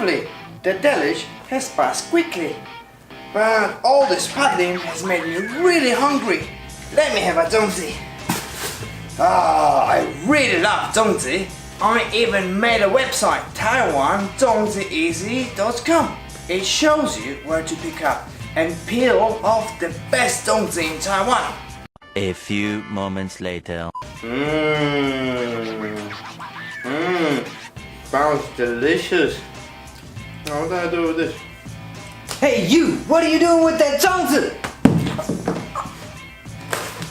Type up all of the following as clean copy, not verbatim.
lovely. The deluge has passed quickly. But all this paddling has made me really hungry. Let me have a zongzi. I really love zongzi. I even made a website, taiwanzongzieasy.com. It shows you where to pick up and peel off the best zongzi in Taiwan. A few moments later. Sounds delicious. Now what do I do with this? Hey you, what are you doing with that zongzi?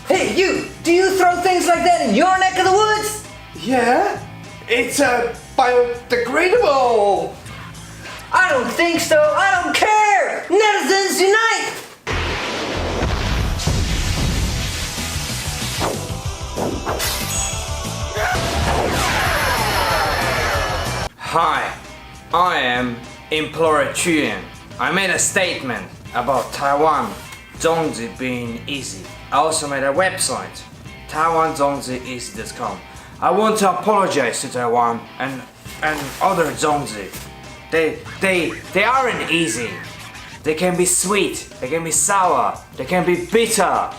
Hey you, do you throw things like that in your neck of the woods? Yeah, it's biodegradable. I don't think so, I don't care! Netizens unite! Hi, I am Implorer Nick. I made a statement about Taiwan zongzi being easy. I also made a website, taiwanzongzieasy.com. I want to apologize to Taiwan and other zongzi. They aren't easy. They can be sweet, they can be sour, they can be bitter,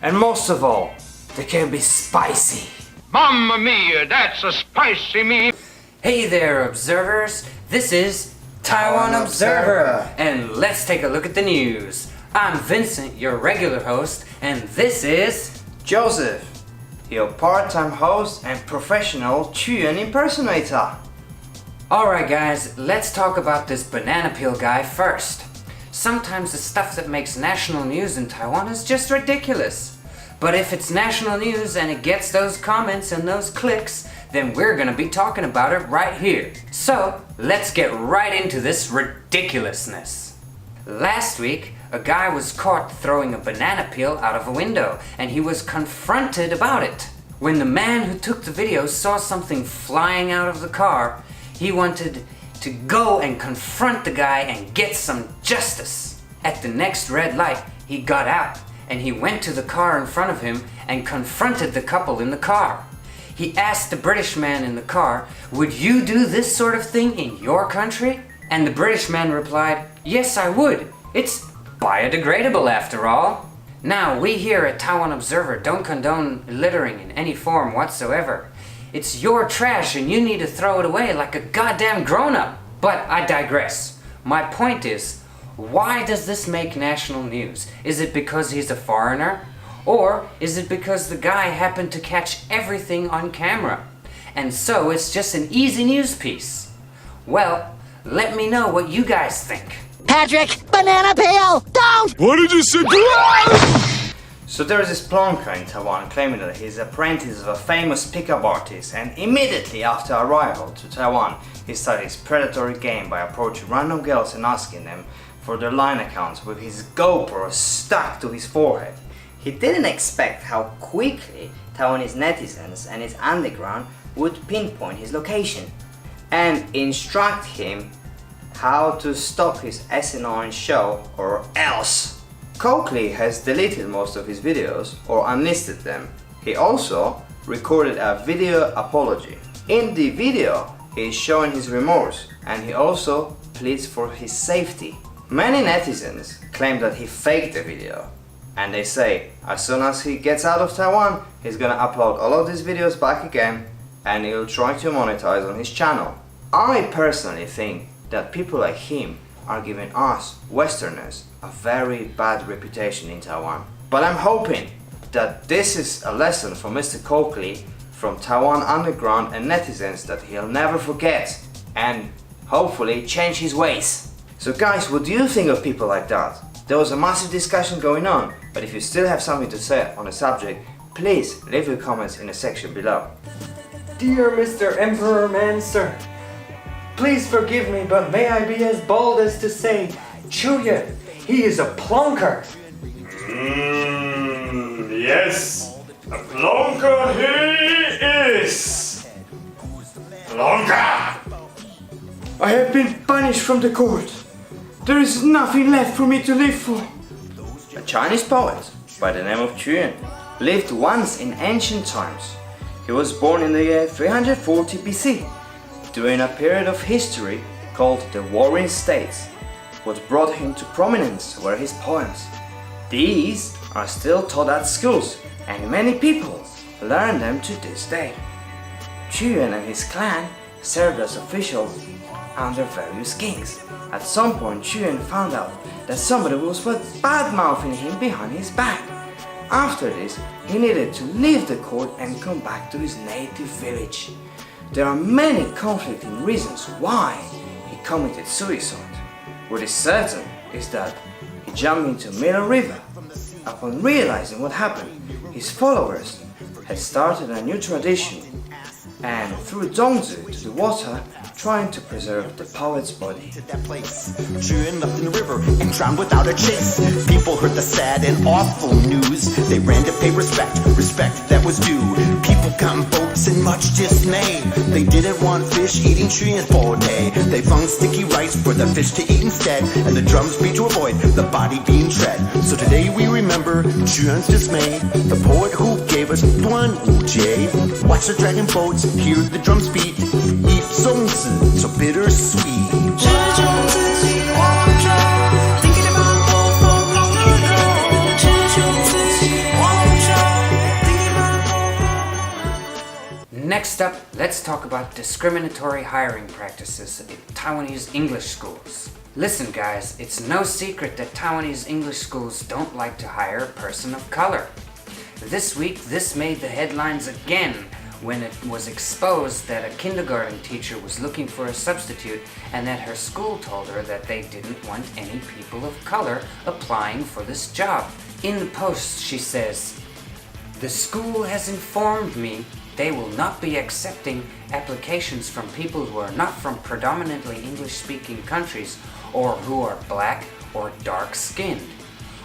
and most of all, they can be spicy. Mamma mia, that's a spicy meal. Hey there observers, this is Taiwan Observer, and let's take a look at the news. I'm Vincent, your regular host, and this is Joseph, your part-time host and professional Chuan impersonator. Alright guys, let's talk about this banana peel guy first. Sometimes the stuff that makes national news in Taiwan is just ridiculous. But if it's national news and it gets those comments and those clicks, then we're gonna be talking about it right here. So, let's get right into this ridiculousness. Last week, a guy was caught throwing a banana peel out of a window, and he was confronted about it. When the man who took the video saw something flying out of the car, he wanted to go and confront the guy and get some justice. At the next red light, he got out, and he went to the car in front of him and confronted the couple in the car. He asked the British man in the car, "Would you do this sort of thing in your country?" And the British man replied, "Yes, I would. It's biodegradable after all." Now, we here at Taiwan Observer don't condone littering in any form whatsoever. It's your trash and you need to throw it away like a goddamn grown-up. But I digress. My point is, why does this make national news? Is it because he's a foreigner? Or is it because the guy happened to catch everything on camera? And so it's just an easy news piece. Well, let me know what you guys think. Patrick, banana peel, don't! What did you say? So there is this plonker in Taiwan claiming that he's apprentice of a famous pickup artist, and immediately after arrival to Taiwan, he started his predatory game by approaching random girls and asking them for their line accounts with his GoPro stuck to his forehead. He didn't expect how quickly Taiwanese netizens and his underground would pinpoint his location and instruct him how to stop his asinine show or else. Coakley has deleted most of his videos or unlisted them. He also recorded a video apology. In the video, he is showing his remorse and he also pleads for his safety. Many netizens claim that he faked the video, and they say as soon as he gets out of Taiwan, he's gonna upload all of these videos back again and he'll try to monetize on his channel. I personally think that people like him are giving us Westerners a very bad reputation in Taiwan. But I'm hoping that this is a lesson for Mr. Coakley from Taiwan Underground and netizens that he'll never forget and hopefully change his ways. So guys, what do you think of people like that? There was a massive discussion going on, but if you still have something to say on the subject, please leave your comments in the section below. Dear Mr. Emperor Man, sir, please forgive me, but may I be as bold as to say, Chuya, he is a plonker. Yes, a plonker he is. Plonker! I have been banished from the court. There is nothing left for me to live for. A Chinese poet by the name of Chuan lived once in ancient times. He was born in the year 340 BC during a period of history called The Warring States. What brought him to prominence were his poems. These are still taught at schools, and many people learn them to this day. Chuan and his clan served as officials under various kings. At some point, Chuan found out that somebody was bad-mouthing him behind his back. After this, he needed to leave the court and come back to his native village. There are many conflicting reasons why he committed suicide. What is certain is that he jumped into Middle River. Upon realizing what happened, his followers had started a new tradition and threw dongzu to the water, trying to preserve the poet's body. That place, Chuan left in the river and drowned without a trace. People heard the sad and awful news. They ran to pay respect that was due. People got in boats in much dismay. They didn't want fish eating Chuan's body. They found sticky rice for the fish to eat instead, and the drums beat to avoid the body being tread. So today we remember Chuan's dismay, the poet who gave us Duan Wu-jie. Watch the dragon boats, hear the drums beat, eat songs so bittersweet. Next up, let's talk about discriminatory hiring practices in Taiwanese English schools. Listen guys, it's no secret that Taiwanese English schools don't like to hire a person of color. This week, this made the headlines again when it was exposed that a kindergarten teacher was looking for a substitute and that her school told her that they didn't want any people of color applying for this job. In the post, she says, "The school has informed me they will not be accepting applications from people who are not from predominantly English-speaking countries or who are black or dark-skinned.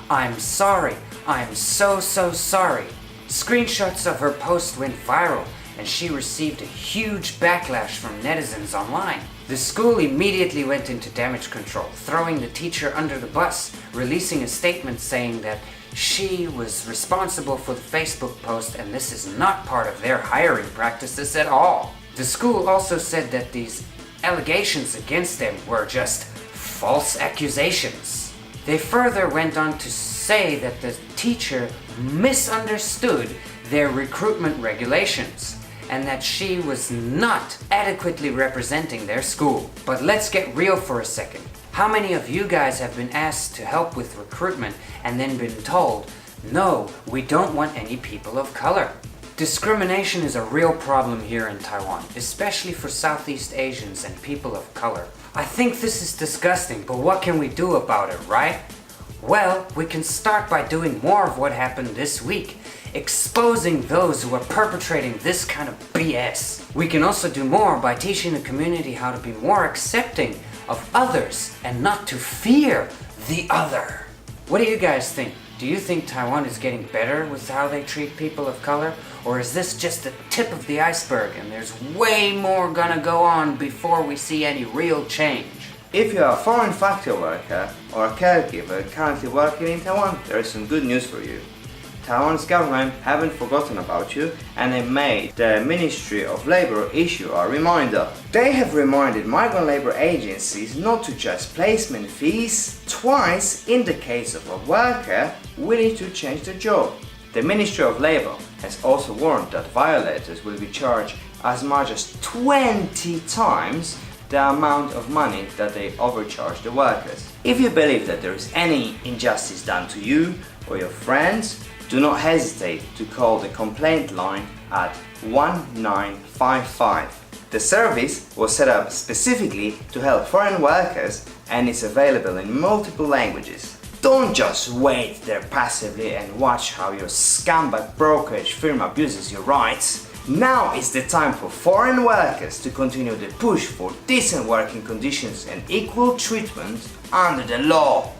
I'm sorry. I'm so sorry." Screenshots of her post went viral, and she received a huge backlash from netizens online. The school immediately went into damage control, throwing the teacher under the bus, releasing a statement saying that she was responsible for the Facebook post and this is not part of their hiring practices at all. The school also said that these allegations against them were just false accusations. They further went on to say that the teacher misunderstood their recruitment regulations and that she was not adequately representing their school. But let's get real for a second. How many of you guys have been asked to help with recruitment and then been told, "No, we don't want any people of color"? Discrimination is a real problem here in Taiwan, especially for Southeast Asians and people of color. I think this is disgusting, but what can we do about it, right? Well, we can start by doing more of what happened this week, exposing those who are perpetrating this kind of BS. We can also do more by teaching the community how to be more accepting of others and not to fear the other. What do you guys think? Do you think Taiwan is getting better with how they treat people of color? Or is this just the tip of the iceberg and there's way more gonna go on before we see any real change? If you are a foreign factory worker or a caregiver currently working in Taiwan, there is some good news for you. Taiwan's government haven't forgotten about you and they made the Ministry of Labor issue a reminder. They have reminded migrant labor agencies not to charge placement fees twice in the case of a worker willing to change their job. The Ministry of Labor has also warned that violators will be charged as much as 20 times the amount of money that they overcharge the workers. If you believe that there is any injustice done to you or your friends, do not hesitate to call the complaint line at 1955. The service was set up specifically to help foreign workers and is available in multiple languages. Don't just wait there passively and watch how your scumbag brokerage firm abuses your rights. Now is the time for foreign workers to continue the push for decent working conditions and equal treatment under the law.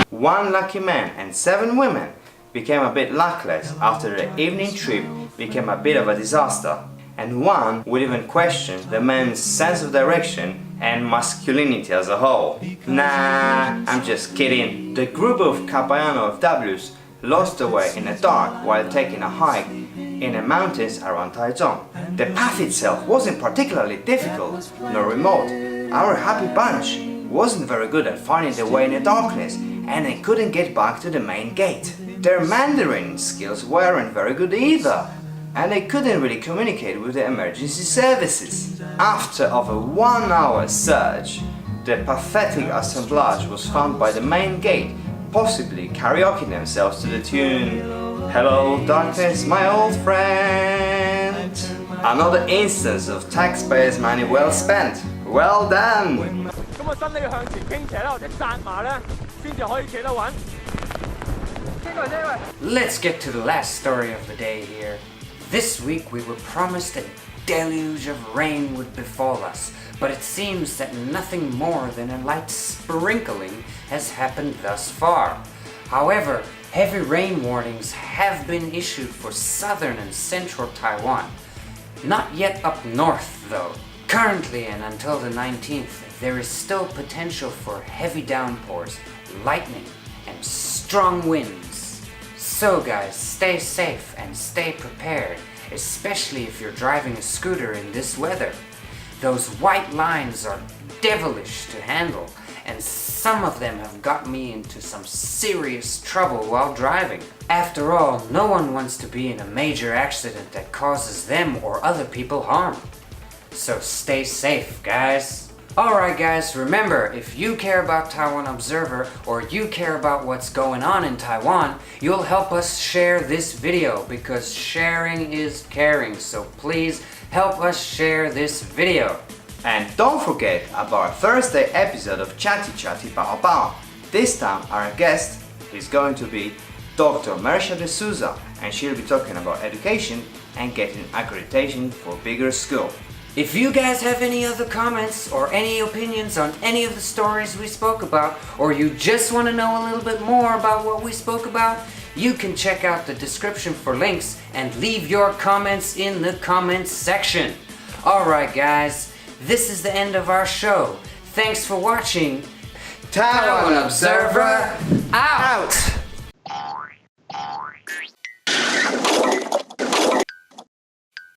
One lucky man and 7 women became a bit luckless after the evening trip became a bit of a disaster, and one would even question the man's sense of direction and masculinity as a whole. Nah, I'm just kidding. The group of Capayano FWs lost their way in the dark while taking a hike in the mountains around Taichung. The path itself wasn't particularly difficult nor remote. Our happy bunch wasn't very good at finding their way in the darkness, and they couldn't get back to the main gate. Their Mandarin skills weren't very good either, and they couldn't really communicate with the emergency services. After over 1 hour search, the pathetic assemblage was found by the main gate, possibly karaokeing themselves to the tune "Hello Darkness, my old friend." Another instance of taxpayers' money well spent. Well done! Let's get to the last story of the day here. This week we were promised a deluge of rain would befall us, but it seems that nothing more than a light sprinkling has happened thus far. However, heavy rain warnings have been issued for southern and central Taiwan. Not yet up north though. Currently and until the 19th, there is still potential for heavy downpours, lightning, and strong winds. So guys, stay safe and stay prepared, especially if you're driving a scooter in this weather. Those white lines are devilish to handle, and some of them have got me into some serious trouble while driving. After all, no one wants to be in a major accident that causes them or other people harm. So stay safe, guys. Alright guys, remember, if you care about Taiwan Observer or you care about what's going on in Taiwan, you'll help us share this video because sharing is caring, so please help us share this video. And don't forget about our Thursday episode of Chatty Chatty Bao Bao. This time our guest is going to be Dr. Mersha de Souza, and she'll be talking about education and getting accreditation for bigger school. If you guys have any other comments or any opinions on any of the stories we spoke about, or you just want to know a little bit more about what we spoke about, you can check out the description for links and leave your comments in the comments section. Alright guys, this is the end of our show. Thanks for watching. Taiwan Observer out!